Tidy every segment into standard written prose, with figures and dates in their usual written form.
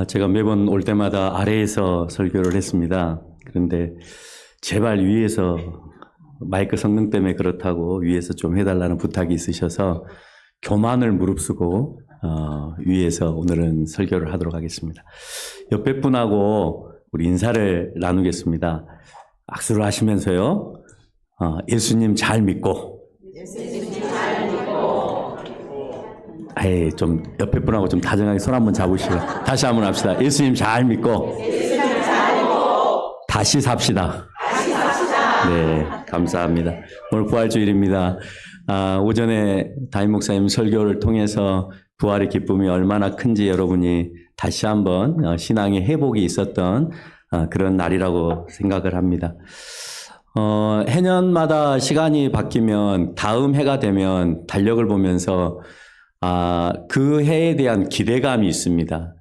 제가 매번 올 때마다 아래에서 설교를 했습니다. 그런데 제발 위에서 마이크 성능 때문에 그렇다고 위에서 좀 해달라는 부탁이 있으셔서 교만을 무릅쓰고 위에서 오늘은 설교를 하도록 하겠습니다. 옆에 분하고 우리 인사를 나누겠습니다. 악수를 하시면서요. 예수님 잘 믿고. 좀 옆에 분하고 좀 다정하게 손 한번 잡으시고 다시 한번 합시다. 예수님 잘 믿고. 다시 삽시다. 네, 감사합니다. 오늘 부활주일입니다. 오전에 담임 목사님 설교를 통해서 부활의 기쁨이 얼마나 큰지 여러분이 다시 한번 신앙의 회복이 있었던 그런 날이라고 생각을 합니다. 해년마다 시간이 바뀌면 다음 해가 되면 달력을 보면서 그 해에 대한 기대감이 있습니다.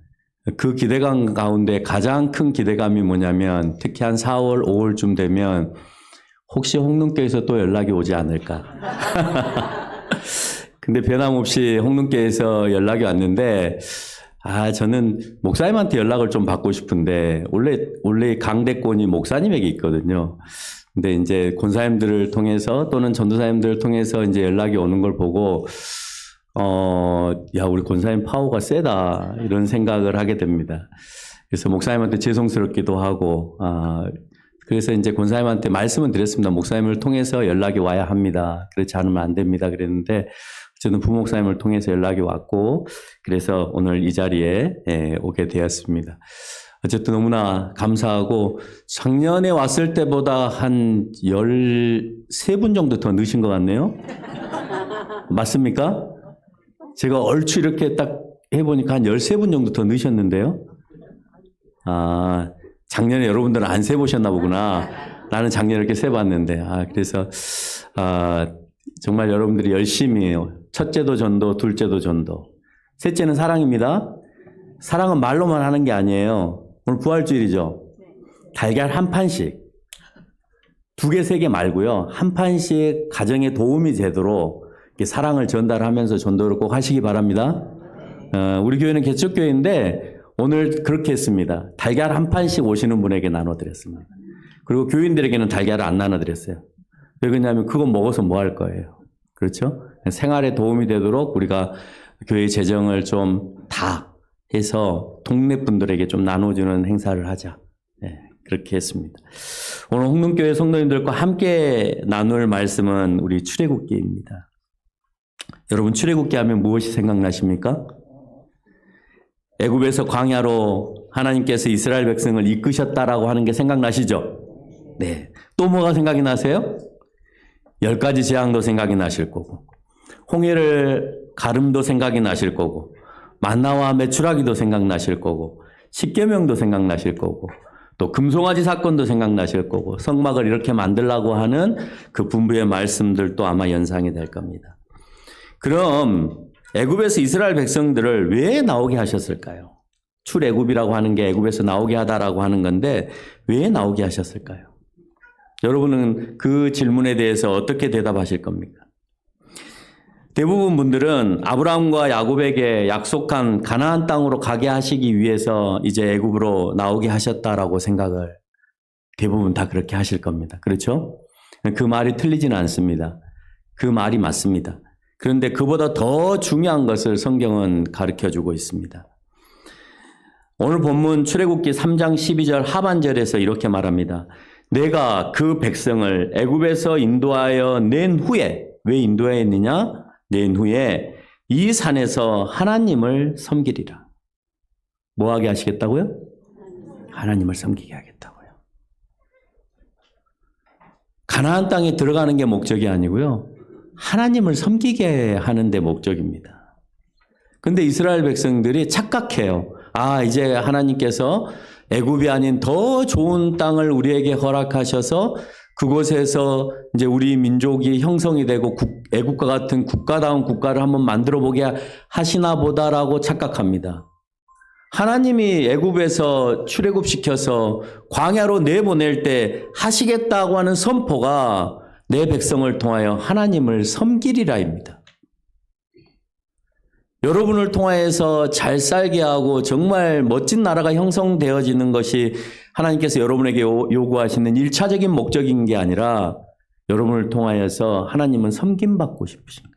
그 기대감 가운데 가장 큰 기대감이 뭐냐면 특히 한 4월, 5월쯤 되면 혹시 홍능교에서 또 연락이 오지 않을까. 근데 변함없이 홍능교에서 연락이 왔는데 저는 목사님한테 연락을 좀 받고 싶은데 원래 강대권이 목사님에게 있거든요. 근데 이제 권사님들을 통해서 또는 전도사님들을 통해서 이제 연락이 오는 걸 보고 우리 권사님 파워가 세다 이런 생각을 하게 됩니다. 그래서 목사님한테 죄송스럽기도 하고 그래서 이제 권사님한테 말씀은 드렸습니다. 목사님을 통해서 연락이 와야 합니다. 그렇지 않으면 안 됩니다. 그랬는데 저는 부목사님을 통해서 연락이 왔고 그래서 오늘 이 자리에 오게 되었습니다. 어쨌든 너무나 감사하고 작년에 왔을 때보다 한 13분 정도 더 늦은 것 같네요. 맞습니까? 제가 얼추 이렇게 딱 해보니까 한 13분 정도 더 늦으셨는데요. 작년에 여러분들은 안 세보셨나 보구나. 나는 작년에 이렇게 세봤는데. 그래서, 정말 여러분들이 열심히 해요. 첫째도 전도, 둘째도 전도. 셋째는 사랑입니다. 사랑은 말로만 하는 게 아니에요. 오늘 부활주일이죠. 달걀 한 판씩. 2개, 3개 말고요. 한 판씩 가정에 도움이 되도록 사랑을 전달하면서 전도를 꼭 하시기 바랍니다. 우리 교회는 개척교회인데 오늘 그렇게 했습니다. 달걀 한 판씩 오시는 분에게 나눠드렸습니다. 그리고 교인들에게는 달걀을 안 나눠드렸어요. 왜 그러냐면 그건 먹어서 뭐 할 거예요. 그렇죠? 생활에 도움이 되도록 우리가 교회 재정을 좀 다 해서 동네 분들에게 좀 나눠주는 행사를 하자. 네, 그렇게 했습니다. 오늘 홍능교회 성도님들과 함께 나눌 말씀은 우리 출애굽기입니다. 여러분 출애굽기 하면 무엇이 생각나십니까? 애굽에서 광야로 하나님께서 이스라엘 백성을 이끄셨다라고 하는 게 생각나시죠? 네. 또 뭐가 생각이 나세요? 10가지 재앙도 생각이 나실 거고 홍해를 가름도 생각이 나실 거고 만나와 메추라기도 생각나실 거고 십계명도 생각나실 거고 또 금송아지 사건도 생각나실 거고 성막을 이렇게 만들라고 하는 그 분부의 말씀들도 아마 연상이 될 겁니다. 그럼 애굽에서 이스라엘 백성들을 왜 나오게 하셨을까요? 출애굽이라고 하는 게 애굽에서 나오게 하다라고 하는 건데 왜 나오게 하셨을까요? 여러분은 그 질문에 대해서 어떻게 대답하실 겁니까? 대부분 분들은 아브라함과 야곱에게 약속한 가나안 땅으로 가게 하시기 위해서 이제 애굽으로 나오게 하셨다라고 생각을 대부분 다 그렇게 하실 겁니다. 그렇죠? 그 말이 틀리지는 않습니다. 그 말이 맞습니다. 그런데 그보다 더 중요한 것을 성경은 가르쳐주고 있습니다. 오늘 본문 출애굽기 3장 12절 하반절에서 이렇게 말합니다. 내가 그 백성을 애굽에서 인도하여 낸 후에, 왜 인도하였느냐? 낸 후에 이 산에서 하나님을 섬기리라. 뭐 하게 하시겠다고요? 하나님을 섬기게 하겠다고요. 가나안 땅에 들어가는 게 목적이 아니고요. 하나님을 섬기게 하는 데 목적입니다. 근데 이스라엘 백성들이 착각해요. 이제 하나님께서 애굽이 아닌 더 좋은 땅을 우리에게 허락하셔서 그곳에서 이제 우리 민족이 형성이 되고 애굽과 같은 국가다운 국가를 한번 만들어 보게 하시나 보다라고 착각합니다. 하나님이 애굽에서 출애굽시켜서 광야로 내보낼 때 하시겠다고 하는 선포가 내 백성을 통하여 하나님을 섬기리라입니다. 여러분을 통하여서 잘 살게 하고 정말 멋진 나라가 형성되어지는 것이 하나님께서 여러분에게 요구하시는 1차적인 목적인 게 아니라 여러분을 통하여서 하나님은 섬김받고 싶으신 거예요.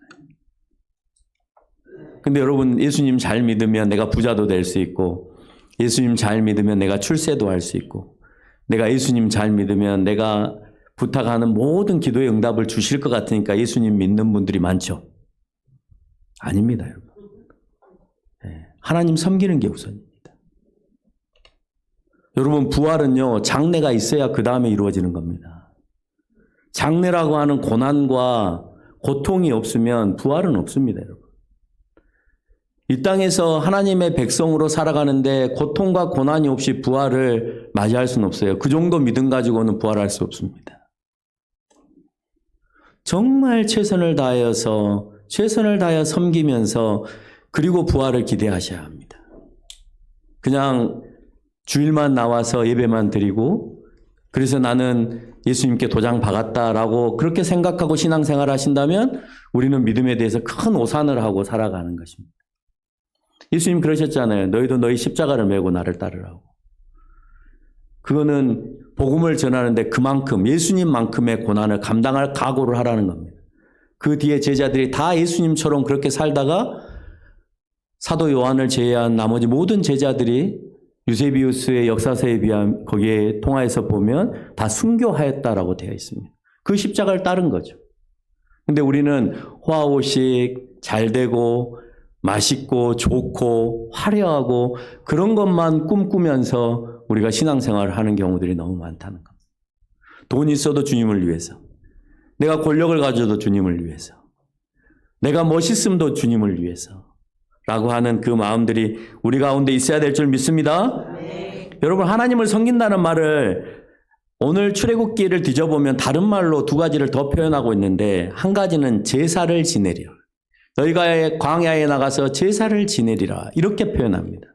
근데 여러분 예수님 잘 믿으면 내가 부자도 될 수 있고, 예수님 잘 믿으면 내가 출세도 할 수 있고, 내가 예수님 잘 믿으면 내가 부탁하는 모든 기도의 응답을 주실 것 같으니까 예수님 믿는 분들이 많죠. 아닙니다, 여러분. 하나님 섬기는 게 우선입니다. 여러분 부활은요, 장래가 있어야 그 다음에 이루어지는 겁니다. 장래라고 하는 고난과 고통이 없으면 부활은 없습니다, 여러분. 이 땅에서 하나님의 백성으로 살아가는데 고통과 고난이 없이 부활을 맞이할 수는 없어요. 그 정도 믿음 가지고는 부활할 수 없습니다. 정말 최선을 다하여 섬기면서 그리고 부활을 기대하셔야 합니다. 그냥 주일만 나와서 예배만 드리고 그래서 나는 예수님께 도장 박았다라고 그렇게 생각하고 신앙생활 하신다면 우리는 믿음에 대해서 큰 오산을 하고 살아가는 것입니다. 예수님 그러셨잖아요. 너희도 너희 십자가를 메고 나를 따르라고. 그거는 복음을 전하는데 그만큼 예수님만큼의 고난을 감당할 각오를 하라는 겁니다. 그 뒤에 제자들이 다 예수님처럼 그렇게 살다가 사도 요한을 제외한 나머지 모든 제자들이 유세비우스의 역사서에 비하면 거기에 통하여서 보면 다 순교하였다라고 되어 있습니다. 그 십자가를 따른 거죠. 근데 우리는 호화호식, 잘되고 맛있고 좋고 화려하고 그런 것만 꿈꾸면서 우리가 신앙생활을 하는 경우들이 너무 많다는 겁니다. 돈이 있어도 주님을 위해서, 내가 권력을 가져도 주님을 위해서, 내가 멋있음도 주님을 위해서 라고 하는 그 마음들이 우리 가운데 있어야 될 줄 믿습니다. 네. 여러분 하나님을 섬긴다는 말을 오늘 출애굽기를 뒤져보면 다른 말로 두 가지를 더 표현하고 있는데, 한 가지는 제사를 지내리라. 너희가 광야에 나가서 제사를 지내리라 이렇게 표현합니다.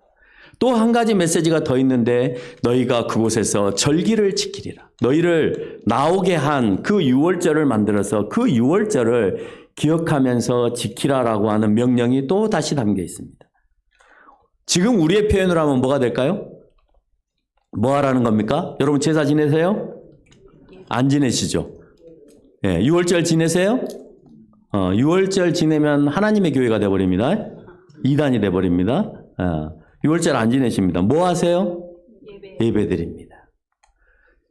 또 한 가지 메시지가 더 있는데 너희가 그곳에서 절기를 지키리라. 너희를 나오게 한 그 유월절을 만들어서 그 유월절을 기억하면서 지키라라고 하는 명령이 또 다시 담겨 있습니다. 지금 우리의 표현으로 하면 뭐가 될까요? 뭐 하라는 겁니까? 여러분 제사 지내세요? 안 지내시죠? 예, 유월절 지내세요? 유월절 지내면 하나님의 교회가 돼버립니다. 이단이 돼버립니다. 유월절 안 지내십니다. 뭐 하세요? 예배드립니다.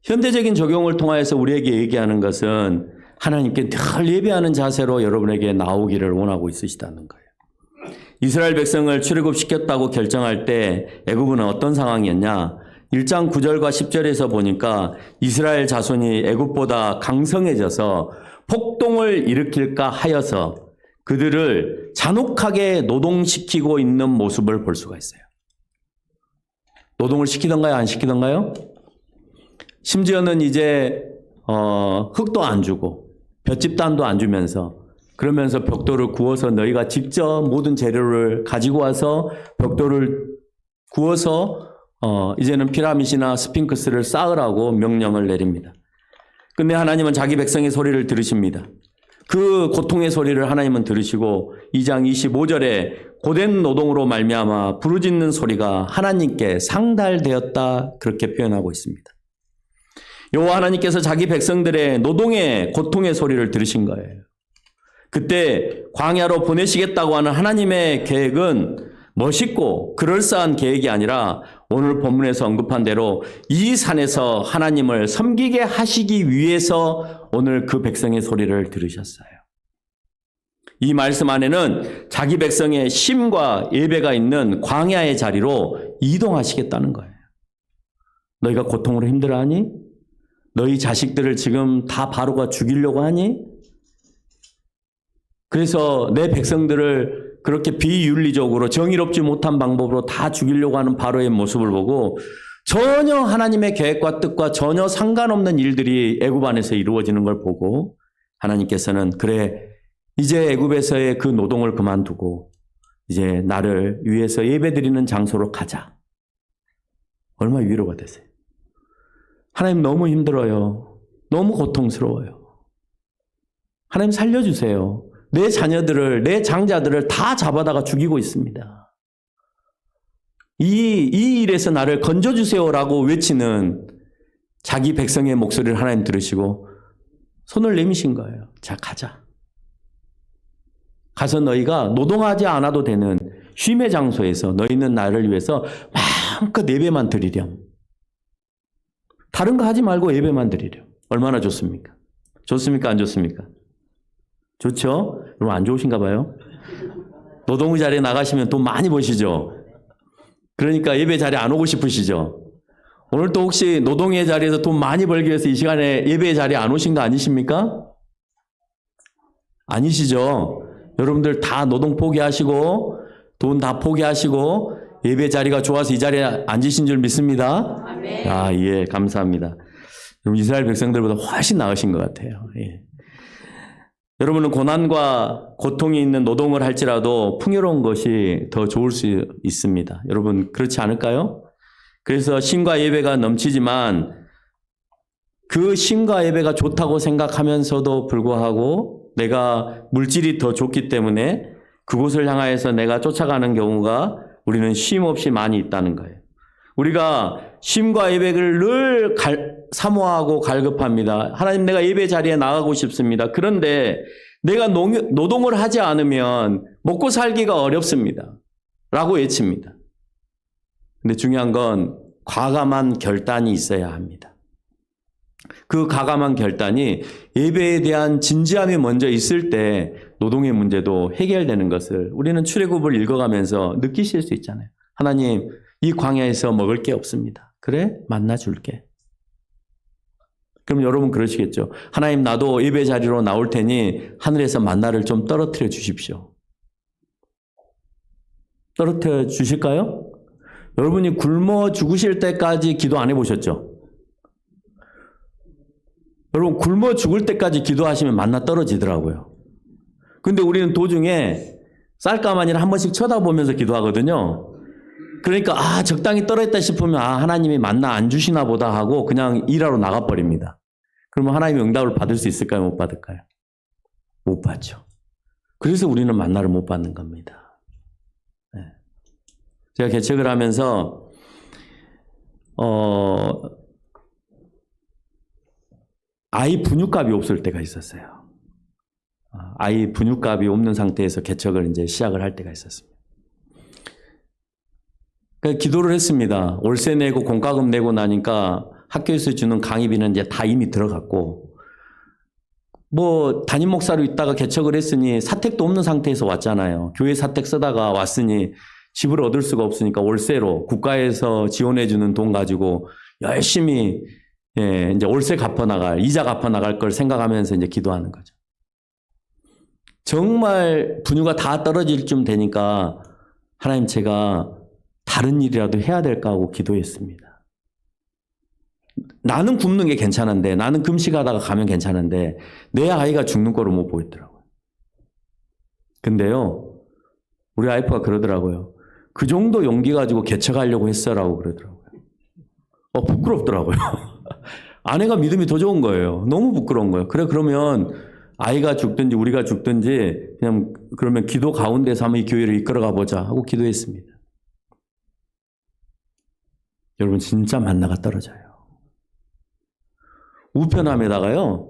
현대적인 적용을 통하여서 우리에게 얘기하는 것은 하나님께 늘 예배하는 자세로 여러분에게 나오기를 원하고 있으시다는 거예요. 이스라엘 백성을 출애굽시켰다고 결정할 때 애굽은 어떤 상황이었냐? 1장 9절과 10절에서 보니까 이스라엘 자손이 애굽보다 강성해져서 폭동을 일으킬까 하여서 그들을 잔혹하게 노동시키고 있는 모습을 볼 수가 있어요. 노동을 시키던가요? 안 시키던가요? 심지어는 이제 흙도 안 주고 볏짚단도 안 주면서 그러면서 벽돌을 구워서 너희가 직접 모든 재료를 가지고 와서 벽돌을 구워서 이제는 피라밋이나 스핑크스를 쌓으라고 명령을 내립니다. 근데 하나님은 자기 백성의 소리를 들으십니다. 그 고통의 소리를 하나님은 들으시고 2장 25절에 고된 노동으로 말미암아 부르짖는 소리가 하나님께 상달되었다 그렇게 표현하고 있습니다. 여호와 하나님께서 자기 백성들의 노동의 고통의 소리를 들으신 거예요. 그때 광야로 보내시겠다고 하는 하나님의 계획은 멋있고 그럴싸한 계획이 아니라 오늘 본문에서 언급한 대로 이 산에서 하나님을 섬기게 하시기 위해서 오늘 그 백성의 소리를 들으셨어요. 이 말씀 안에는 자기 백성의 심과 예배가 있는 광야의 자리로 이동하시겠다는 거예요. 너희가 고통으로 힘들어하니? 너희 자식들을 지금 다 바로가 죽이려고 하니? 그래서 내 백성들을 그렇게 비윤리적으로 정의롭지 못한 방법으로 다 죽이려고 하는 바로의 모습을 보고 전혀 하나님의 계획과 뜻과 전혀 상관없는 일들이 애굽 안에서 이루어지는 걸 보고 하나님께서는 그래 이제 애굽에서의 그 노동을 그만두고 이제 나를 위해서 예배드리는 장소로 가자. 얼마나 위로가 되세요. 하나님 너무 힘들어요. 너무 고통스러워요. 하나님 살려주세요. 내 자녀들을, 내 장자들을 다 잡아다가 죽이고 있습니다. 이 일에서 나를 건져주세요라고 외치는 자기 백성의 목소리를 하나님 들으시고 손을 내미신 거예요. 자, 가자. 가서 너희가 노동하지 않아도 되는 쉼의 장소에서 너희는 나를 위해서 마음껏 예배만 드리렴. 다른 거 하지 말고 예배만 드리렴. 얼마나 좋습니까? 좋습니까? 안 좋습니까? 좋죠? 여러분 안 좋으신가 봐요. 노동의 자리에 나가시면 돈 많이 버시죠? 그러니까 예배 자리에 안 오고 싶으시죠? 오늘 또 혹시 노동의 자리에서 돈 많이 벌기 위해서 이 시간에 예배 자리에 안 오신 거 아니십니까? 아니시죠? 여러분들 다 노동 포기하시고 돈 다 포기하시고 예배 자리가 좋아서 이 자리에 앉으신 줄 믿습니다. 아멘. 아, 예, 감사합니다. 여러분 이스라엘 백성들보다 훨씬 나으신 것 같아요. 예. 여러분은 고난과 고통이 있는 노동을 할지라도 풍요로운 것이 더 좋을 수 있습니다. 여러분 그렇지 않을까요? 그래서 쉼과 예배가 넘치지만 그 쉼과 예배가 좋다고 생각하면서도 불구하고 내가 물질이 더 좋기 때문에 그곳을 향하여서 내가 쫓아가는 경우가 우리는 쉼 없이 많이 있다는 거예요. 우리가 쉼과 예배를 늘 사모하고 갈급합니다. 하나님, 내가 예배 자리에 나가고 싶습니다. 그런데 내가 노동을 하지 않으면 먹고 살기가 어렵습니다. 라고 외칩니다. 근데 중요한 건 과감한 결단이 있어야 합니다. 그 과감한 결단이 예배에 대한 진지함이 먼저 있을 때 노동의 문제도 해결되는 것을 우리는 출애굽을 읽어가면서 느끼실 수 있잖아요. 하나님, 이 광야에서 먹을 게 없습니다. 그래? 만나 줄게. 그럼 여러분 그러시겠죠. 하나님, 나도 예배 자리로 나올 테니 하늘에서 만나를 좀 떨어뜨려 주십시오. 떨어뜨려 주실까요? 여러분이 굶어 죽으실 때까지 기도 안 해보셨죠? 여러분 굶어 죽을 때까지 기도하시면 만나 떨어지더라고요. 근데 우리는 도중에 쌀가마니를 한 번씩 쳐다보면서 기도하거든요. 그러니까 적당히 떨어졌다 싶으면 하나님이 만나 안 주시나 보다 하고 그냥 일하러 나가버립니다. 그러면 하나님이 응답을 받을 수 있을까요? 못 받을까요? 못 받죠. 그래서 우리는 만나를 못 받는 겁니다. 네. 제가 개척을 하면서 아이 분유값이 없을 때가 있었어요. 아이 분유값이 없는 상태에서 개척을 이제 시작을 할 때가 있었습니다. 그러니까 기도를 했습니다. 월세 내고 공과금 내고 나니까 학교에서 주는 강의비는 이제 다 이미 들어갔고, 담임 목사로 있다가 개척을 했으니 사택도 없는 상태에서 왔잖아요. 교회 사택 쓰다가 왔으니 집을 얻을 수가 없으니까 월세로 국가에서 지원해주는 돈 가지고 열심히 이제 월세 갚아나갈, 이자 갚아나갈 걸 생각하면서 이제 기도하는 거죠. 정말 분유가 다 떨어질 쯤 되니까 하나님, 제가 다른 일이라도 해야 될까 하고 기도했습니다. 나는 굶는 게 괜찮은데, 나는 금식하다가 가면 괜찮은데 내 아이가 죽는 꼴을 못 보겠더라고요. 근데요, 우리 와이프가 그러더라고요. 그 정도 용기 가지고 개척하려고 했어라고 그러더라고요. 부끄럽더라고요. 아내가 믿음이 더 좋은 거예요. 너무 부끄러운 거예요. 그러면 아이가 죽든지 우리가 죽든지 그냥 그러면 기도 가운데서 한번 이 교회를 이끌어가 보자 하고 기도했습니다. 여러분 진짜 만나가 떨어져요. 우편함에다가요,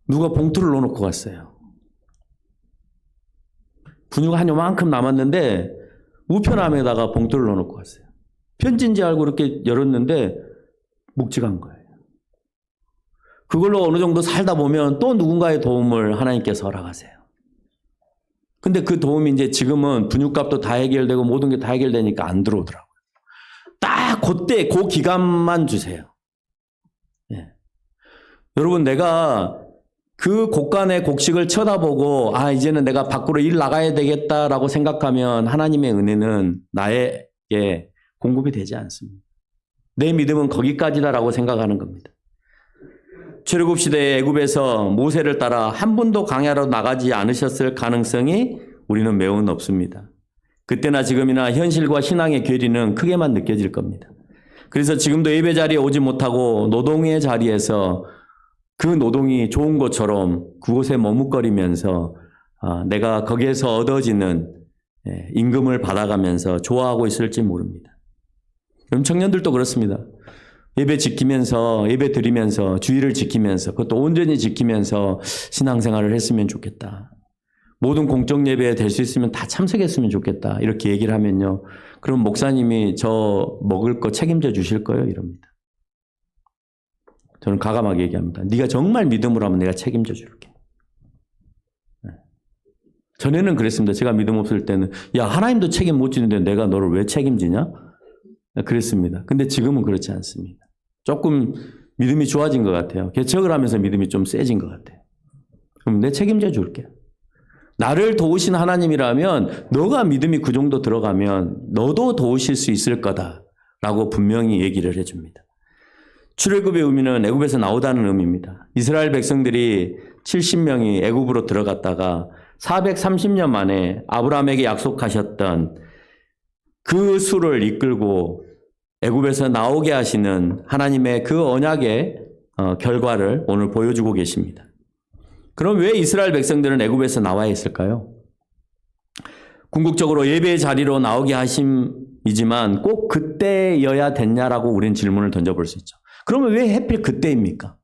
누가 봉투를 넣어놓고 갔어요. 분유가 한 요만큼 남았는데 우편함에다가 봉투를 넣어놓고 갔어요. 편지인지 알고 이렇게 열었는데 묵직한 거예요. 그걸로 어느 정도 살다 보면 또 누군가의 도움을 하나님께서 허락하세요. 근데 그 도움이 이제 지금은 분유값도 다 해결되고 모든 게 다 해결되니까 안 들어오더라고요. 딱 그때 그 기간만 주세요. 예. 여러분, 내가 그 곡간의 곡식을 쳐다보고 이제는 내가 밖으로 일 나가야 되겠다라고 생각하면 하나님의 은혜는 나에게 공급이 되지 않습니다. 내 믿음은 거기까지다라고 생각하는 겁니다. 출애굽 시대에 애굽에서 모세를 따라 한 분도 광야로 나가지 않으셨을 가능성이 우리는 매우 높습니다. 그때나 지금이나 현실과 신앙의 괴리는 크게만 느껴질 겁니다. 그래서 지금도 예배 자리에 오지 못하고 노동의 자리에서 그 노동이 좋은 것처럼 그곳에 머뭇거리면서 내가 거기에서 얻어지는 임금을 받아가면서 좋아하고 있을지 모릅니다. 그럼 청년들도 그렇습니다. 예배 지키면서, 예배 드리면서, 주의를 지키면서, 그것도 온전히 지키면서 신앙생활을 했으면 좋겠다. 모든 공적 예배에 될 수 있으면 다 참석했으면 좋겠다. 이렇게 얘기를 하면요. 그럼 목사님이 저 먹을 거 책임져 주실 거예요? 이럽니다. 저는 과감하게 얘기합니다. 네가 정말 믿음으로 하면 내가 책임져 줄게. 전에는 그랬습니다. 제가 믿음 없을 때는 야, 하나님도 책임 못 지는데 내가 너를 왜 책임지냐? 그랬습니다. 근데 지금은 그렇지 않습니다. 조금 믿음이 좋아진 것 같아요. 개척을 하면서 믿음이 좀 세진 것 같아요. 그럼 내 책임져 줄게. 나를 도우신 하나님이라면 너가 믿음이 그 정도 들어가면 너도 도우실 수 있을 거다라고 분명히 얘기를 해줍니다. 출애굽의 의미는 애굽에서 나오다는 의미입니다. 이스라엘 백성들이 70명이 애굽으로 들어갔다가 430년 만에 아브라함에게 약속하셨던 그 수를 이끌고 애굽에서 나오게 하시는 하나님의 그 언약의 결과를 오늘 보여주고 계십니다. 그럼 왜 이스라엘 백성들은 애굽에서 나와야 했을까요? 궁극적으로 예배의 자리로 나오게 하심이지만 꼭 그때여야 됐냐라고 우리는 질문을 던져볼 수 있죠. 그러면 왜 하필 그때입니까?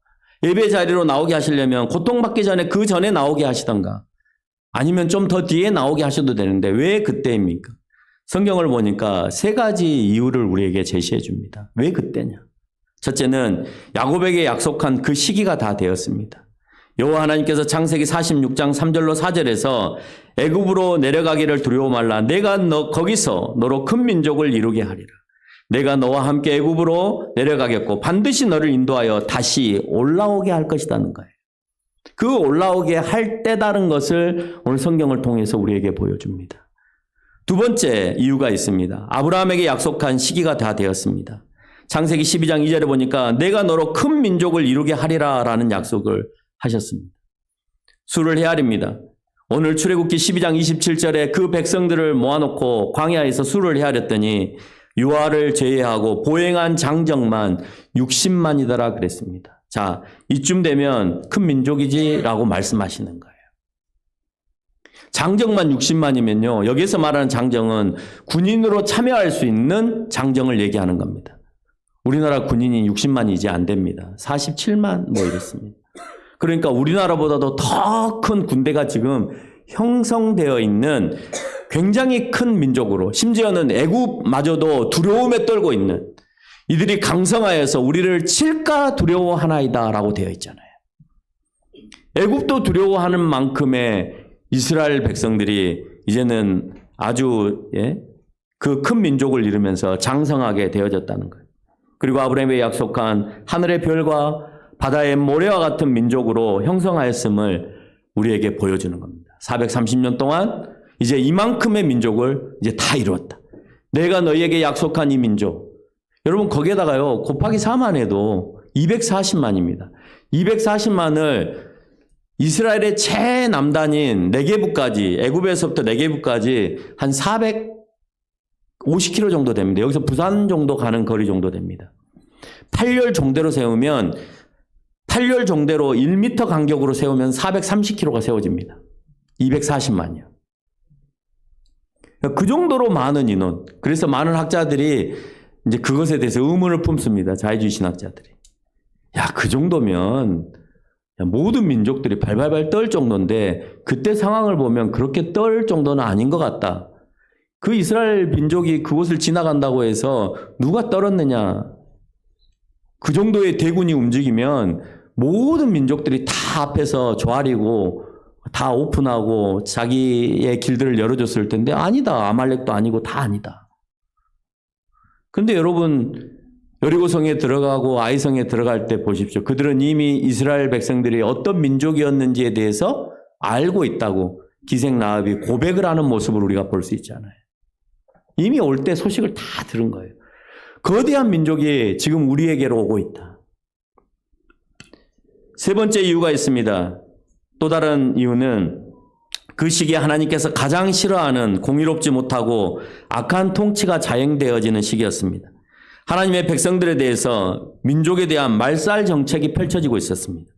예배의 자리로 나오게 하시려면 고통받기 전에 그 전에 나오게 하시던가 아니면 좀 더 뒤에 나오게 하셔도 되는데 왜 그때입니까? 성경을 보니까 세 가지 이유를 우리에게 제시해 줍니다. 왜 그때냐? 첫째는 야곱에게 약속한 그 시기가 다 되었습니다. 여호와 하나님께서 창세기 46장 3절로 4절에서 애굽으로 내려가기를 두려워 말라. 내가 거기서 너로 큰 민족을 이루게 하리라. 내가 너와 함께 애굽으로 내려가겠고 반드시 너를 인도하여 다시 올라오게 할 것이라는 거예요. 그 올라오게 할 때다른 것을 오늘 성경을 통해서 우리에게 보여줍니다. 두 번째 이유가 있습니다. 아브라함에게 약속한 시기가 다 되었습니다. 창세기 12장 2절에 보니까 내가 너로 큰 민족을 이루게 하리라 라는 약속을 하셨습니다. 수를 헤아립니다. 오늘 출애굽기 12장 27절에 그 백성들을 모아놓고 광야에서 수를 헤아렸더니 유아를 제외하고 보행한 장정만 60만이더라 그랬습니다. 자, 이쯤 되면 큰 민족이지라고 말씀하시는 거예요. 장정만 60만이면요. 여기서 말하는 장정은 군인으로 참여할 수 있는 장정을 얘기하는 겁니다. 우리나라 군인이 60만이지 안 됩니다. 47만 뭐 이렇습니다. 그러니까 우리나라보다도 더 큰 군대가 지금 형성되어 있는 굉장히 큰 민족으로 심지어는 애굽마저도 두려움에 떨고 있는 이들이 강성하여서 우리를 칠까 두려워하나이다 라고 되어 있잖아요. 애굽도 두려워하는 만큼의 이스라엘 백성들이 이제는 아주 그 큰 민족을 이루면서 장성하게 되어졌다는 거예요. 그리고 아브라함에 약속한 하늘의 별과 바다의 모래와 같은 민족으로 형성하였음을 우리에게 보여주는 겁니다. 430년 동안 이제 이만큼의 민족을 이제 다 이루었다. 내가 너희에게 약속한 이 민족. 여러분 거기에다가요 곱하기 4만 해도 240만입니다. 240만을 이스라엘의 최남단인 네게부까지 애굽에서부터 네게부까지 한 450km 정도 됩니다. 여기서 부산 정도 가는 거리 정도 됩니다. 8열 정대로 세우면 8열 정대로 1m 간격으로 세우면 430km가 세워집니다. 240만이요. 그 정도로 많은 인원. 그래서 많은 학자들이 이제 그것에 대해서 의문을 품습니다. 자유주의 신학자들이. 야, 그 정도면 모든 민족들이 발발발 떨 정도인데 그때 상황을 보면 그렇게 떨 정도는 아닌 것 같다. 그 이스라엘 민족이 그곳을 지나간다고 해서 누가 떨었느냐. 그 정도의 대군이 움직이면 모든 민족들이 다 앞에서 조아리고 다 오픈하고 자기의 길들을 열어줬을 텐데 아니다. 아말렉도 아니고 다 아니다. 그런데 여러분 여리고성에 들어가고 아이성에 들어갈 때 보십시오. 그들은 이미 이스라엘 백성들이 어떤 민족이었는지에 대해서 알고 있다고 기생라합이 고백을 하는 모습을 우리가 볼 수 있잖아요. 이미 올 때 소식을 다 들은 거예요. 거대한 민족이 지금 우리에게로 오고 있다. 세 번째 이유가 있습니다. 또 다른 이유는 그 시기에 하나님께서 가장 싫어하는 공의롭지 못하고 악한 통치가 자행되어지는 시기였습니다. 하나님의 백성들에 대해서 민족에 대한 말살 정책이 펼쳐지고 있었습니다.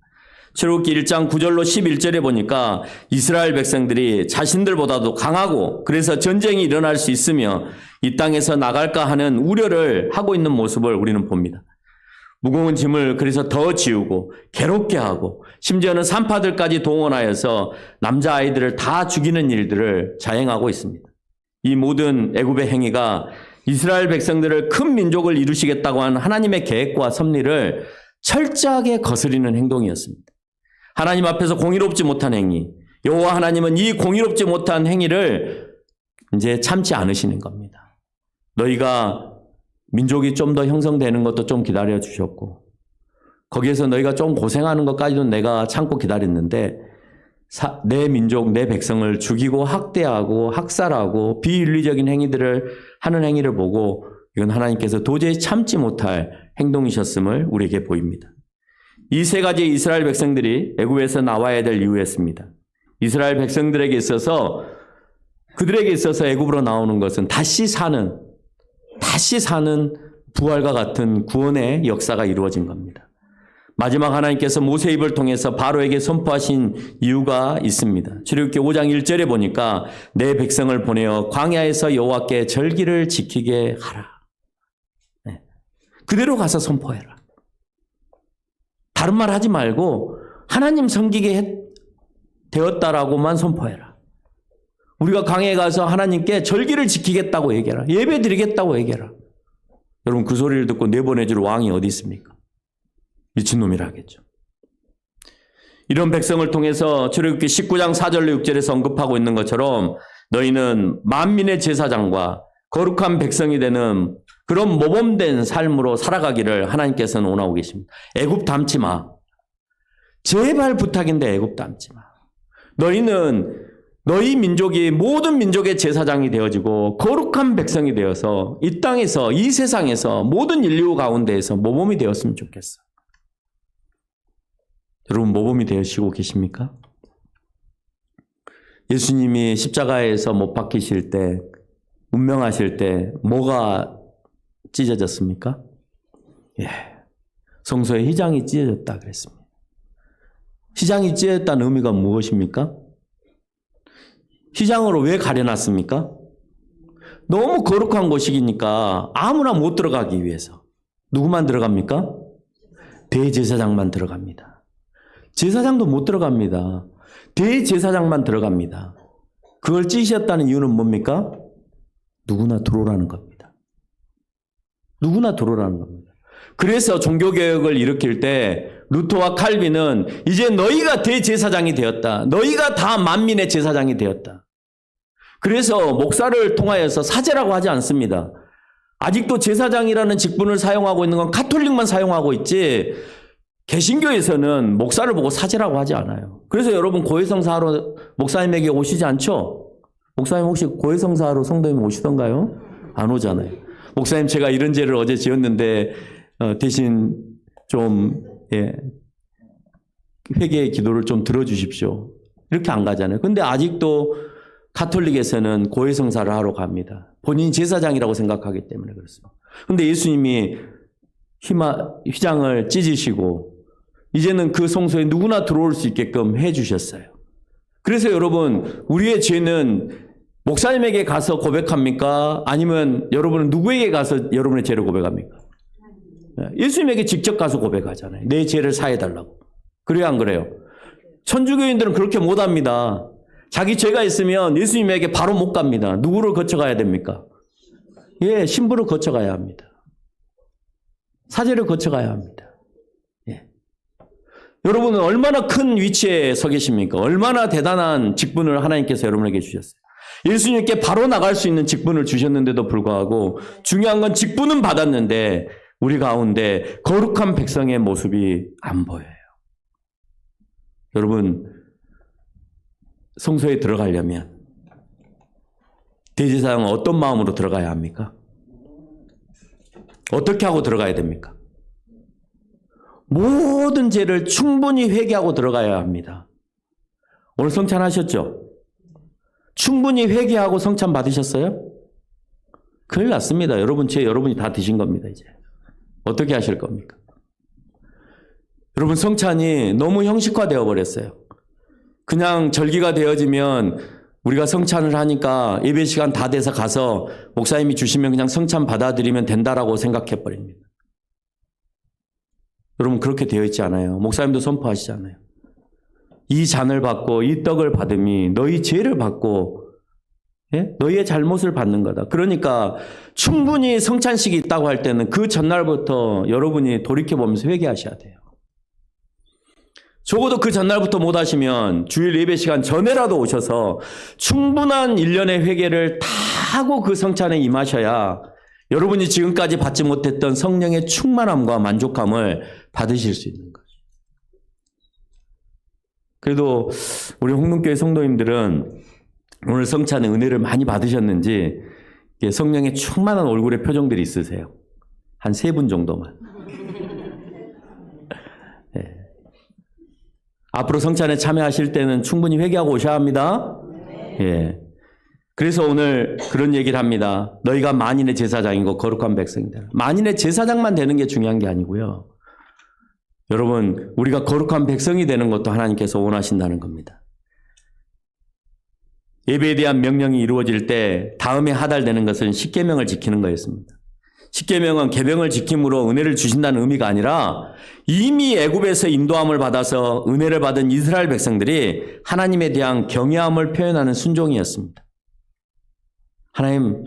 출애굽기 1장 9절로 11절에 보니까 이스라엘 백성들이 자신들보다도 강하고 그래서 전쟁이 일어날 수 있으며 이 땅에서 나갈까 하는 우려를 하고 있는 모습을 우리는 봅니다. 무거운 짐을 그래서 더 지우고 괴롭게 하고 심지어는 산파들까지 동원하여서 남자아이들을 다 죽이는 일들을 자행하고 있습니다. 이 모든 애굽의 행위가 이스라엘 백성들을 큰 민족을 이루시겠다고 한 하나님의 계획과 섭리를 철저하게 거스리는 행동이었습니다. 하나님 앞에서 공의롭지 못한 행위, 여호와 하나님은 이 공의롭지 못한 행위를 이제 참지 않으시는 겁니다. 너희가 민족이 좀 더 형성되는 것도 좀 기다려 주셨고 거기에서 너희가 좀 고생하는 것까지도 내가 참고 기다렸는데 내 민족, 내 백성을 죽이고 학대하고 학살하고 비윤리적인 행위들을 하는 행위를 보고 이건 하나님께서 도저히 참지 못할 행동이셨음을 우리에게 보입니다. 이 세 가지 이스라엘 백성들이 애굽에서 나와야 될 이유였습니다. 이스라엘 백성들에게 있어서 그들에게 있어서 애굽으로 나오는 것은 다시 사는 부활과 같은 구원의 역사가 이루어진 겁니다. 마지막 하나님께서 모세 입을 통해서 바로에게 선포하신 이유가 있습니다. 출애굽기 5장 1절에 보니까 내 백성을 보내어 광야에서 여호와께 절기를 지키게 하라. 네. 그대로 가서 선포해라. 다른 말 하지 말고 하나님 섬기게 되었다라고만 선포해라. 우리가 광야에 가서 하나님께 절기를 지키겠다고 얘기해라. 예배 드리겠다고 얘기해라. 여러분 그 소리를 듣고 내보내줄 왕이 어디 있습니까? 미친놈이라 하겠죠. 이런 백성을 통해서 출애굽기 19장 4절로 6절에서 언급하고 있는 것처럼 너희는 만민의 제사장과 거룩한 백성이 되는 그런 모범된 삶으로 살아가기를 하나님께서는 원하고 계십니다. 애굽 닮지 마. 제발 부탁인데 애굽 닮지 마. 너희는 너희 민족이 모든 민족의 제사장이 되어지고 거룩한 백성이 되어서 이 땅에서 이 세상에서 모든 인류 가운데에서 모범이 되었으면 좋겠어. 여러분 모범이 되시고 계십니까? 예수님이 십자가에서 못 박히실 때 운명하실 때 뭐가 찢어졌습니까? 예, 성소의 휘장이 찢어졌다 그랬습니다. 휘장이 찢어졌다는 의미가 무엇입니까? 휘장으로 왜 가려놨습니까? 너무 거룩한 곳이니까 아무나 못 들어가기 위해서. 누구만 들어갑니까? 대제사장만 들어갑니다. 제사장도 못 들어갑니다. 대제사장만 들어갑니다. 그걸 찢으셨다는 이유는 뭡니까? 누구나 들어오라는 겁니다. 누구나 들어오라는 겁니다. 그래서 종교개혁을 일으킬 때 루터와 칼빈은 이제 너희가 대제사장이 되었다. 너희가 다 만민의 제사장이 되었다. 그래서 목사를 통하여서 사제라고 하지 않습니다. 아직도 제사장이라는 직분을 사용하고 있는 건 가톨릭만 사용하고 있지 개신교에서는 목사를 보고 사제라고 하지 않아요. 그래서 여러분 고해성사하러 목사님에게 오시지 않죠? 목사님 혹시 고해성사하러 성도님 오시던가요? 안 오잖아요. 목사님 제가 이런 죄를 어제 지었는데 대신 좀 회개의 기도를 좀 들어주십시오. 이렇게 안 가잖아요. 근데 아직도 가톨릭에서는 고해성사를 하러 갑니다. 본인 제사장이라고 생각하기 때문에 그렇습니다. 근데 예수님이 휘장을 찢으시고 이제는 그 성소에 누구나 들어올 수 있게끔 해주셨어요. 그래서 여러분 우리의 죄는 목사님에게 가서 고백합니까? 아니면 여러분은 누구에게 가서 여러분의 죄를 고백합니까? 예수님에게 직접 가서 고백하잖아요. 내 죄를 사해달라고. 그래요 안 그래요? 천주교인들은 그렇게 못합니다. 자기 죄가 있으면 예수님에게 바로 못 갑니다. 누구를 거쳐가야 됩니까? 예, 신부를 거쳐가야 합니다. 사제를 거쳐가야 합니다. 예. 여러분은 얼마나 큰 위치에 서 계십니까? 얼마나 대단한 직분을 하나님께서 여러분에게 주셨어요. 예수님께 바로 나갈 수 있는 직분을 주셨는데도 불구하고 중요한 건 직분은 받았는데 우리 가운데 거룩한 백성의 모습이 안 보여요. 여러분 성소에 들어가려면 대제사장은 어떤 마음으로 들어가야 합니까? 어떻게 하고 들어가야 됩니까? 모든 죄를 충분히 회개하고 들어가야 합니다. 오늘 성찬하셨죠? 충분히 회개하고 성찬 받으셨어요? 큰일 났습니다. 여러분 죄 여러분이 다 드신 겁니다. 이제 어떻게 하실 겁니까? 여러분, 성찬이 너무 형식화되어 버렸어요. 그냥 절기가 되어지면 우리가 성찬을 하니까 예배 시간 다 돼서 가서 목사님이 주시면 그냥 성찬 받아들이면 된다라고 생각해 버립니다. 여러분, 그렇게 되어 있지 않아요. 목사님도 선포하시잖아요. 이 잔을 받고 이 떡을 받음이 너희 죄를 받고 너희의 잘못을 받는 거다. 그러니까 충분히 성찬식이 있다고 할 때는 그 전날부터 여러분이 돌이켜보면서 회개하셔야 돼요. 적어도 그 전날부터 못 하시면 주일 예배 시간 전에라도 오셔서 충분한 일련의 회개를 다 하고 그 성찬에 임하셔야 여러분이 지금까지 받지 못했던 성령의 충만함과 만족함을 받으실 수 있는 거죠. 그래도 우리 홍문교회 성도님들은 오늘 성찬의 은혜를 많이 받으셨는지 성령의 충만한 얼굴의 표정들이 있으세요. 한 3분 정도만. 네. 앞으로 성찬에 참여하실 때는 충분히 회개하고 오셔야 합니다. 예. 그래서 오늘 그런 얘기를 합니다. 너희가 만인의 제사장이고 거룩한 백성이다. 만인의 제사장만 되는 게 중요한 게 아니고요. 여러분, 우리가 거룩한 백성이 되는 것도 하나님께서 원하신다는 겁니다. 예배에 대한 명령이 이루어질 때 다음에 하달되는 것은 십계명을 지키는 거였습니다. 십계명은 계명을 지킴으로 은혜를 주신다는 의미가 아니라 이미 애굽에서 인도함을 받아서 은혜를 받은 이스라엘 백성들이 하나님에 대한 경외함을 표현하는 순종이었습니다. 하나님,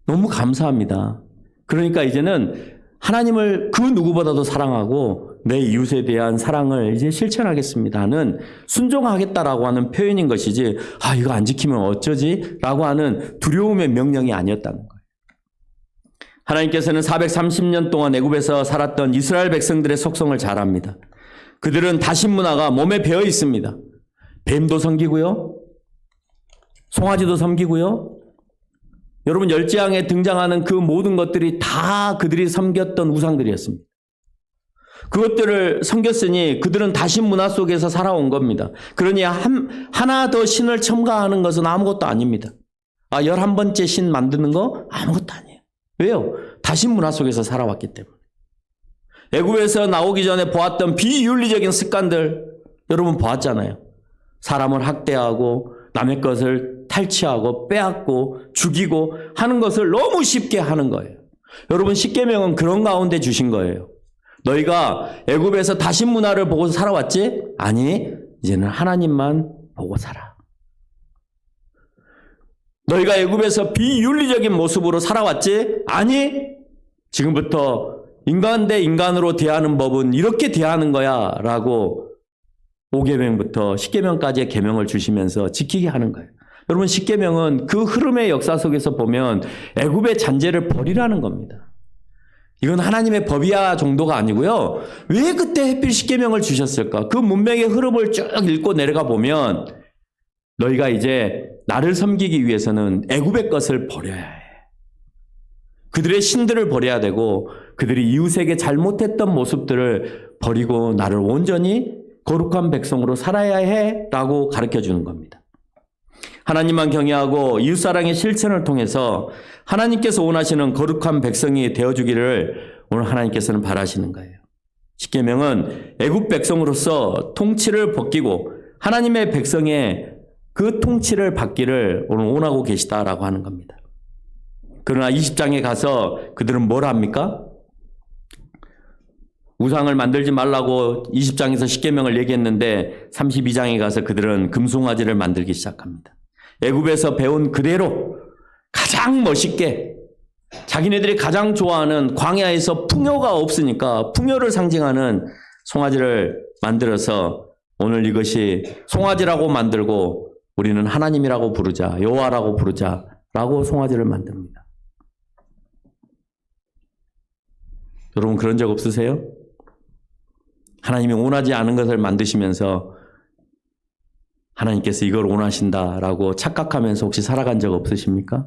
너무 감사합니다. 그러니까 이제는 하나님을 그 누구보다도 사랑하고 내 이웃에 대한 사랑을 이제 실천하겠습니다 하는, 순종하겠다라고 하는 표현인 것이지, 이거 안 지키면 어쩌지? 라고 하는 두려움의 명령이 아니었다는 거예요. 하나님께서는 430년 동안 애굽에서 살았던 이스라엘 백성들의 속성을 잘 압니다. 그들은 다신 문화가 몸에 배어 있습니다. 뱀도 섬기고요. 송아지도 섬기고요. 여러분, 열지향에 등장하는 그 모든 것들이 다 그들이 섬겼던 우상들이었습니다. 그것들을 섬겼으니 그들은 다신 문화 속에서 살아온 겁니다. 그러니 하나 더 신을 첨가하는 것은 아무것도 아닙니다. 11번째 신 만드는 거 아무것도 아니에요. 왜요? 다신 문화 속에서 살아왔기 때문에. 애굽에서 나오기 전에 보았던 비윤리적인 습관들 여러분 보았잖아요. 사람을 학대하고 남의 것을 탈취하고 빼앗고 죽이고 하는 것을 너무 쉽게 하는 거예요. 여러분, 십계명은 그런 가운데 주신 거예요. 너희가 애굽에서 다신 문화를 보고 살아왔지? 아니, 이제는 하나님만 보고 살아. 너희가 애굽에서 비윤리적인 모습으로 살아왔지? 아니, 지금부터 인간 대 인간으로 대하는 법은 이렇게 대하는 거야 라고 5계명부터 10계명까지의 계명을 주시면서 지키게 하는 거예요. 여러분, 십계명은 그 흐름의 역사 속에서 보면 애굽의 잔재를 버리라는 겁니다. 이건 하나님의 법이야 정도가 아니고요. 왜 그때 하필 십계명을 주셨을까? 그 문맥의 흐름을 쭉 읽고 내려가 보면 너희가 이제 나를 섬기기 위해서는 애굽의 것을 버려야 해. 그들의 신들을 버려야 되고 그들이 이웃에게 잘못했던 모습들을 버리고 나를 온전히 거룩한 백성으로 살아야 해 라고 가르쳐 주는 겁니다. 하나님만 경외하고 이웃사랑의 실천을 통해서 하나님께서 원하시는 거룩한 백성이 되어주기를 오늘 하나님께서는 바라시는 거예요. 십계명은 애굽 백성으로서 통치를 벗기고 하나님의 백성의 그 통치를 받기를 오늘 원하고 계시다라고 하는 겁니다. 그러나 20장에 가서 그들은 뭘 합니까? 우상을 만들지 말라고 20장에서 십계명을 얘기했는데 32장에 가서 그들은 금송아지를 만들기 시작합니다. 애굽에서 배운 그대로 가장 멋있게 자기네들이 가장 좋아하는, 광야에서 풍요가 없으니까 풍요를 상징하는 송아지를 만들어서 오늘 이것이 송아지라고 만들고 우리는 하나님이라고 부르자, 여호와라고 부르자라고 송아지를 만듭니다. 여러분, 그런 적 없으세요? 하나님이 원하지 않은 것을 만드시면서 하나님께서 이걸 원하신다라고 착각하면서 혹시 살아간 적 없으십니까?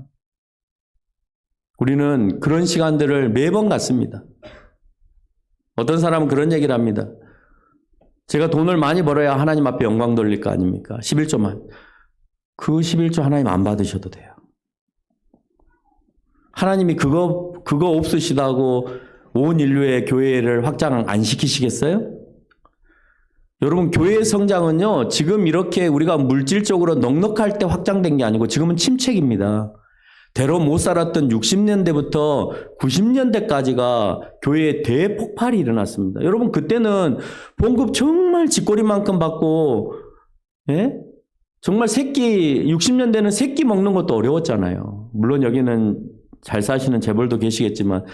우리는 그런 시간들을 매번 갖습니다. 어떤 사람은 그런 얘기를 합니다. 제가 돈을 많이 벌어야 하나님 앞에 영광 돌릴 거 아닙니까? 11조만. 그 11조 하나님 안 받으셔도 돼요. 하나님이 그거 없으시다고 온 인류의 교회를 확장 안 시키시겠어요? 여러분, 교회의 성장은요, 지금 이렇게 우리가 물질적으로 넉넉할 때 확장된 게 아니고 지금은 침체기입니다. 대로 못 살았던 60년대부터 90년대까지가 교회에 대폭발이 일어났습니다. 여러분, 그때는 봉급 정말 쥐꼬리만큼 받고, 예? 정말 60년대는 새끼 먹는 것도 어려웠잖아요. 물론 여기는 잘 사시는 재벌도 계시겠지만,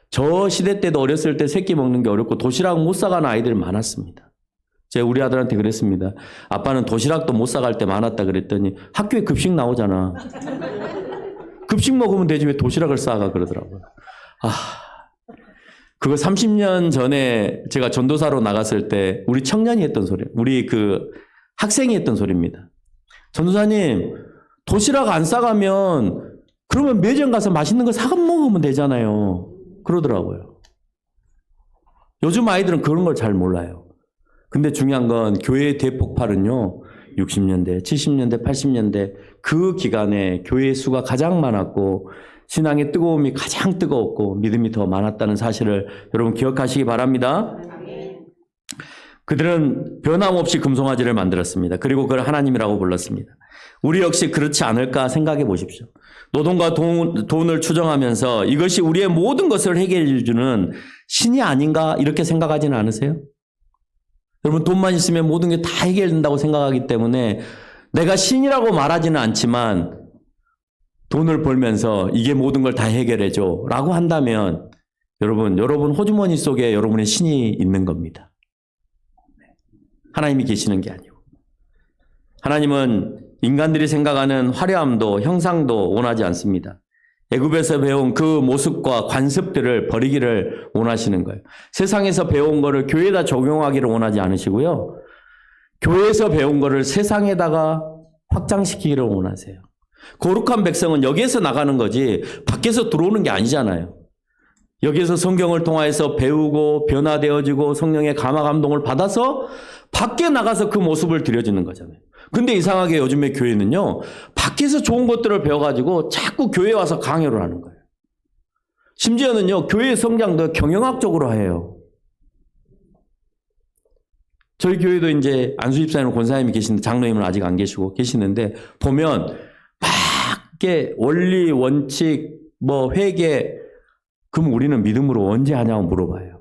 저 시대 때도 어렸을 때 새끼 먹는 게 어렵고 도시락 못 사가는 아이들이 많았습니다. 제가 우리 아들한테 그랬습니다. 아빠는 도시락도 못 사갈 때 많았다 그랬더니 학교에 급식 나오잖아. 급식 먹으면 되지 왜 도시락을 싸가 그러더라고요. 그거 30년 전에 제가 전도사로 나갔을 때 우리 청년이 했던 소리, 우리 그 학생이 했던 소리입니다. 전도사님, 도시락 안 싸가면 그러면 매점 가서 맛있는 거 사가 먹으면 되잖아요. 그러더라고요. 요즘 아이들은 그런 걸 잘 몰라요. 근데 중요한 건 교회의 대폭발은요, 60년대, 70년대, 80년대 그 기간에 교회 수가 가장 많았고 신앙의 뜨거움이 가장 뜨거웠고 믿음이 더 많았다는 사실을 여러분 기억하시기 바랍니다. 그들은 변함없이 금송아지를 만들었습니다. 그리고 그걸 하나님이라고 불렀습니다. 우리 역시 그렇지 않을까 생각해 보십시오. 노동과 돈을 추정하면서 이것이 우리의 모든 것을 해결해 주는 신이 아닌가 이렇게 생각하지는 않으세요? 여러분, 돈만 있으면 모든 게 다 해결된다고 생각하기 때문에 내가 신이라고 말하지는 않지만 돈을 벌면서 이게 모든 걸 다 해결해줘 라고 한다면 여러분 호주머니 속에 여러분의 신이 있는 겁니다. 하나님이 계시는 게 아니고. 하나님은 인간들이 생각하는 화려함도 형상도 원하지 않습니다. 애굽에서 배운 그 모습과 관습들을 버리기를 원하시는 거예요. 세상에서 배운 거를 교회에다 적용하기를 원하지 않으시고요. 교회에서 배운 거를 세상에다가 확장시키기를 원하세요. 거룩한 백성은 여기에서 나가는 거지 밖에서 들어오는 게 아니잖아요. 여기에서 성경을 통해서 배우고 변화되어지고 성령의 감화 감동을 받아서 밖에 나가서 그 모습을 들여주는 거잖아요. 근데 이상하게 요즘에 교회는요, 밖에서 좋은 것들을 배워가지고 자꾸 교회에 와서 강요를 하는 거예요. 심지어는요, 교회 성장도 경영학적으로 해요. 저희 교회도 이제 안수 집사님, 권사님이 계시는데 장로님은 아직 안 계시고 계시는데 보면 막 이렇게 원리, 원칙, 뭐 회계, 그럼 우리는 믿음으로 언제 하냐고 물어봐요.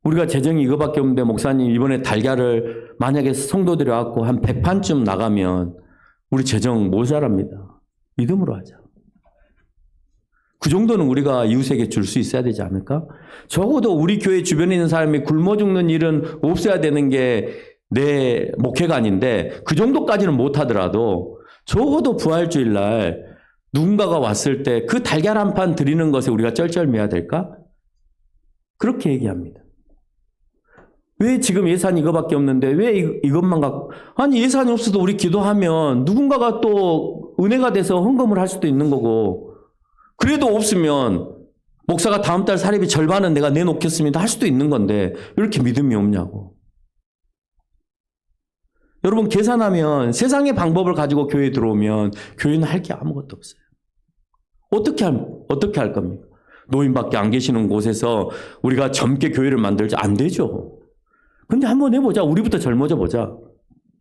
우리가 재정이 이거밖에 없는데 목사님 이번에 달걀을 만약에 성도들이 와갖고 한 100판쯤 나가면 우리 재정 모자랍니다. 믿음으로 하자. 그 정도는 우리가 이웃에게 줄 수 있어야 되지 않을까? 적어도 우리 교회 주변에 있는 사람이 굶어 죽는 일은 없어야 되는 게 내 목회가 아닌데 그 정도까지는 못하더라도 적어도 부활주일날 누군가가 왔을 때 그 달걀 한 판 드리는 것에 우리가 쩔쩔매야 될까? 그렇게 얘기합니다. 왜 지금 예산이 이거밖에 없는데 왜 이것만 갖고, 아니 예산이 없어도 우리 기도하면 누군가가 또 은혜가 돼서 헌금을 할 수도 있는 거고, 그래도 없으면 목사가 다음 달 사례비 절반은 내가 내놓겠습니다 할 수도 있는 건데 왜 이렇게 믿음이 없냐고. 여러분, 계산하면 세상의 방법을 가지고 교회에 들어오면 교회는 할 게 아무것도 없어요. 어떻게 할 겁니까? 노인밖에 안 계시는 곳에서 우리가 젊게 교회를 만들지 안 되죠. 근데 한번 해보자. 우리부터 젊어져 보자.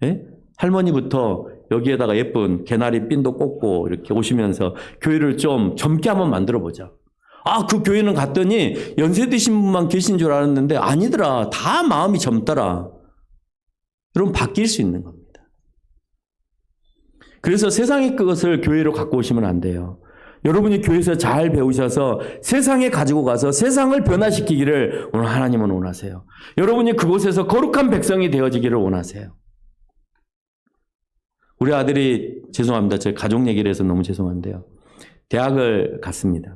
예? 할머니부터 여기에다가 예쁜 개나리 핀도 꽂고 이렇게 오시면서 교회를 좀 젊게 한번 만들어 보자. 그 교회는 갔더니 연세 드신 분만 계신 줄 알았는데 아니더라. 다 마음이 젊더라. 여러분, 바뀔 수 있는 겁니다. 그래서 세상의 것을 교회로 갖고 오시면 안 돼요. 여러분이 교회에서 잘 배우셔서 세상에 가지고 가서 세상을 변화시키기를 오늘 하나님은 원하세요. 여러분이 그곳에서 거룩한 백성이 되어지기를 원하세요. 우리 아들이, 죄송합니다. 제 가족 얘기를 해서 너무 죄송한데요. 대학을 갔습니다.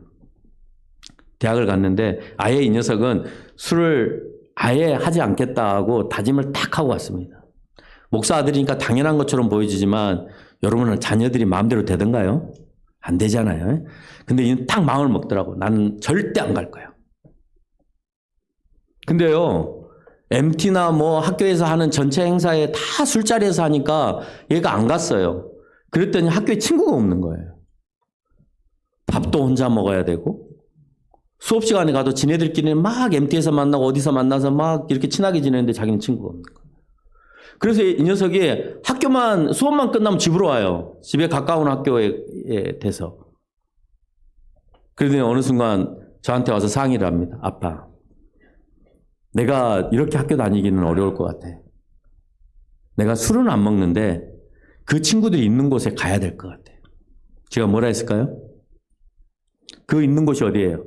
대학을 갔는데 아예 이 녀석은 술을 아예 하지 않겠다 하고 다짐을 딱 하고 왔습니다. 목사 아들이니까 당연한 것처럼 보여지지만 여러분은 자녀들이 마음대로 되던가요? 안 되잖아요. 근데 이는 딱 마음을 먹더라고. 나는 절대 안 갈 거야. 근데요, MT나 뭐 학교에서 하는 전체 행사에 다 술자리에서 하니까 얘가 안 갔어요. 그랬더니 학교에 친구가 없는 거예요. 밥도 혼자 먹어야 되고 수업 시간에 가도 지네들끼리는 막 MT에서 만나고 어디서 만나서 막 이렇게 친하게 지내는데 자기는 친구가 없는 거예요. 그래서 이 녀석이 학교만, 수업만 끝나면 집으로 와요. 집에 가까운 학교에 돼서. 그러더니 어느 순간 저한테 와서 상의를 합니다. 아빠, 내가 이렇게 학교 다니기는 어려울 것 같아. 내가 술은 안 먹는데 그 친구들이 있는 곳에 가야 될 것 같아. 제가 뭐라 했을까요? 그 있는 곳이 어디예요?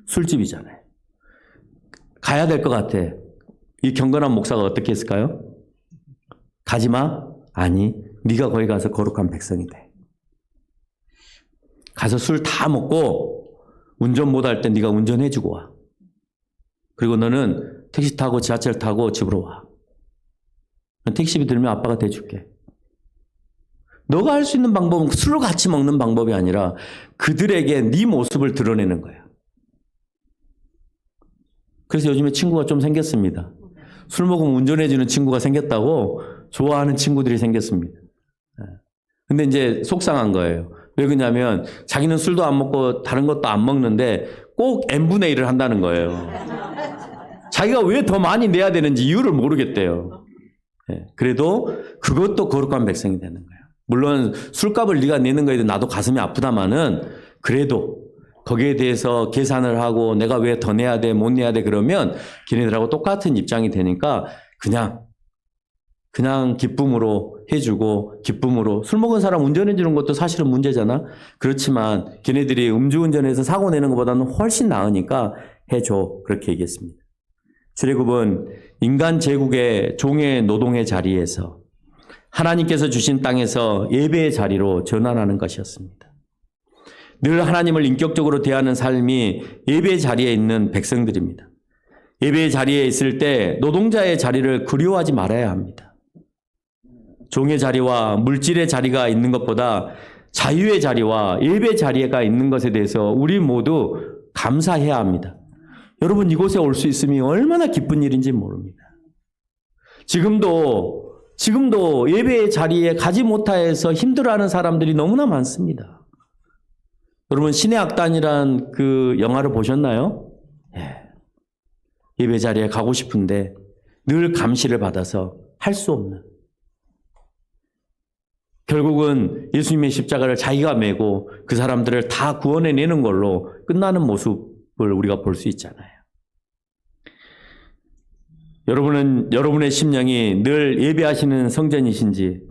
술집이잖아요. 가야 될 것 같아. 이 경건한 목사가 어떻게 했을까요? 가지마? 아니, 네가 거기 가서 거룩한 백성이 돼. 가서 술 다 먹고 운전 못할 때 네가 운전해주고 와. 그리고 너는 택시 타고 지하철 타고 집으로 와. 택시비 들면 아빠가 대줄게. 너가 할 수 있는 방법은 술을 같이 먹는 방법이 아니라 그들에게 네 모습을 드러내는 거야. 그래서 요즘에 친구가 좀 생겼습니다. 술 먹으면 운전해주는 친구가 생겼다고 좋아하는 친구들이 생겼습니다. 근데 이제 속상한 거예요. 왜 그러냐면 자기는 술도 안 먹고 다른 것도 안 먹는데 꼭 n분의 1을 한다는 거예요. 자기가 왜 더 많이 내야 되는지 이유를 모르겠대요. 그래도 그것도 거룩한 백성이 되는 거예요. 물론 술값을 네가 내는 거에 대해 나도 가슴이 아프다마는 그래도 거기에 대해서 계산을 하고 내가 왜 더 내야 돼, 못 내야 돼 그러면 걔네들하고 똑같은 입장이 되니까 그냥 기쁨으로 해주고 기쁨으로 술 먹은 사람 운전해 주는 것도 사실은 문제잖아. 그렇지만 걔네들이 음주운전해서 사고 내는 것보다는 훨씬 나으니까 해줘. 그렇게 얘기했습니다. 출애굽은 인간 제국의 종의 노동의 자리에서 하나님께서 주신 땅에서 예배의 자리로 전환하는 것이었습니다. 늘 하나님을 인격적으로 대하는 삶이 예배의 자리에 있는 백성들입니다. 예배의 자리에 있을 때 노동자의 자리를 그리워하지 말아야 합니다. 종의 자리와 물질의 자리가 있는 것보다 자유의 자리와 예배 자리가 있는 것에 대해서 우리 모두 감사해야 합니다. 여러분 이곳에 올 수 있음이 얼마나 기쁜 일인지 모릅니다. 지금도 예배의 자리에 가지 못하여서 힘들어하는 사람들이 너무나 많습니다. 여러분 신의 악단이란 그 영화를 보셨나요? 예배 자리에 가고 싶은데 늘 감시를 받아서 할 수 없는, 결국은 예수님의 십자가를 자기가 메고 그 사람들을 다 구원해내는 걸로 끝나는 모습을 우리가 볼 수 있잖아요. 여러분의 심령이 늘 예배하시는 성전이신지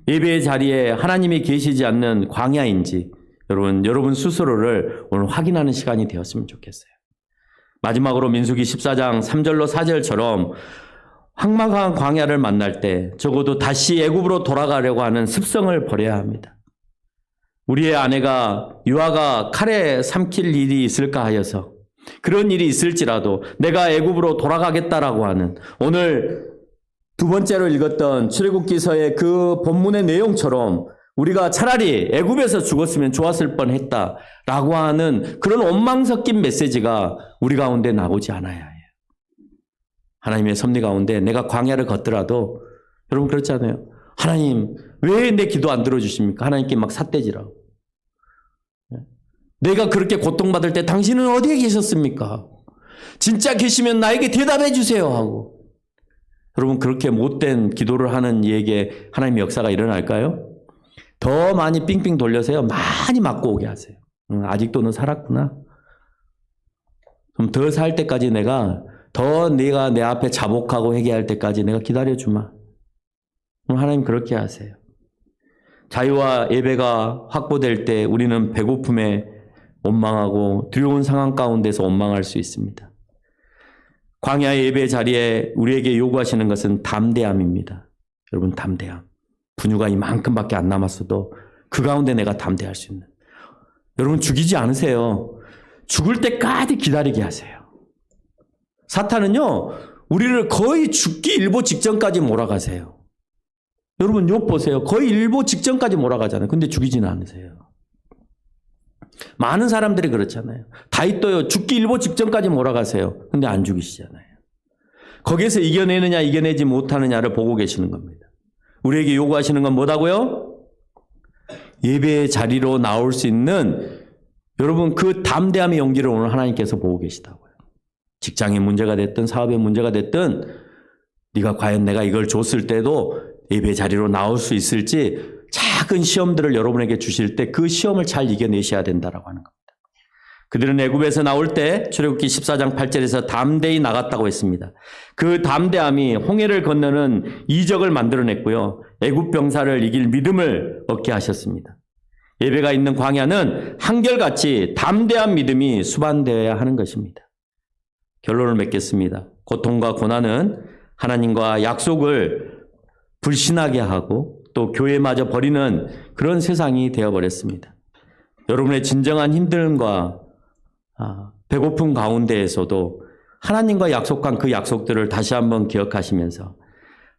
예배의 자리에 하나님이 계시지 않는 광야인지 여러분 스스로를 오늘 확인하는 시간이 되었으면 좋겠어요. 마지막으로 민수기 14장 3절로 4절처럼 황망한 광야를 만날 때 적어도 다시 애굽으로 돌아가려고 하는 습성을 버려야 합니다. 우리의 아내가 유아가 칼에 삼킬 일이 있을까 하여서 그런 일이 있을지라도 내가 애굽으로 돌아가겠다라고 하는, 오늘 두 번째로 읽었던 출애굽기서의 그 본문의 내용처럼 우리가 차라리 애굽에서 죽었으면 좋았을 뻔했다라고 하는 그런 원망 섞인 메시지가 우리 가운데 나오지 않아야 해요. 하나님의 섭리 가운데 내가 광야를 걷더라도 여러분 그렇잖아요. 하나님 왜 내 기도 안 들어주십니까? 하나님께 막 삿대질하고, 내가 그렇게 고통받을 때 당신은 어디에 계셨습니까? 진짜 계시면 나에게 대답해 주세요 하고, 여러분 그렇게 못된 기도를 하는 이에게 하나님의 역사가 일어날까요? 더 많이 삥삥 돌려서요. 많이 맞고 오게 하세요. 아직도 너 살았구나. 좀 더 살 때까지 내가 내 앞에 자복하고 회개할 때까지 내가 기다려주마. 하나님 그렇게 하세요. 자유와 예배가 확보될 때 우리는 배고픔에 원망하고 두려운 상황 가운데서 원망할 수 있습니다. 광야의 예배 자리에 우리에게 요구하시는 것은 담대함입니다. 여러분 담대함. 분유가 이만큼밖에 안 남았어도 그 가운데 내가 담대할 수 있는. 여러분 죽이지 않으세요. 죽을 때까지 기다리게 하세요. 사탄은요, 우리를 거의 죽기 일보 직전까지 몰아가세요. 여러분 욥 보세요. 거의 일보 직전까지 몰아가잖아요. 근데 죽이지는 않으세요. 많은 사람들이 그렇잖아요. 다윗도요, 죽기 일보 직전까지 몰아가세요. 근데 안 죽이시잖아요. 거기에서 이겨내느냐 이겨내지 못하느냐를 보고 계시는 겁니다. 우리에게 요구하시는 건 뭐다고요? 예배의 자리로 나올 수 있는 여러분 그 담대함의 용기를 오늘 하나님께서 보고 계시다고요. 직장의 문제가 됐든 사업의 문제가 됐든 네가 과연 내가 이걸 줬을 때도 예배 자리로 나올 수 있을지 작은 시험들을 여러분에게 주실 때 그 시험을 잘 이겨내셔야 된다라고 하는 겁니다. 그들은 애굽에서 나올 때 출애굽기 14장 8절에서 담대히 나갔다고 했습니다. 그 담대함이 홍해를 건너는 이적을 만들어냈고요. 애굽 병사를 이길 믿음을 얻게 하셨습니다. 예배가 있는 광야는 한결같이 담대한 믿음이 수반되어야 하는 것입니다. 결론을 맺겠습니다. 고통과 고난은 하나님과 약속을 불신하게 하고 또 교회마저 버리는 그런 세상이 되어버렸습니다. 여러분의 진정한 힘듦과 배고픔 가운데에서도 하나님과 약속한 그 약속들을 다시 한번 기억하시면서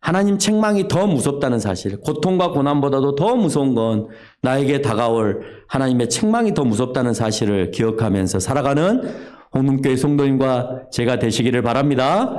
하나님 책망이 더 무섭다는 사실, 고통과 고난보다도 더 무서운 건 나에게 다가올 하나님의 책망이 더 무섭다는 사실을 기억하면서 살아가는 홍문교회 성도님과 제가 되시기를 바랍니다.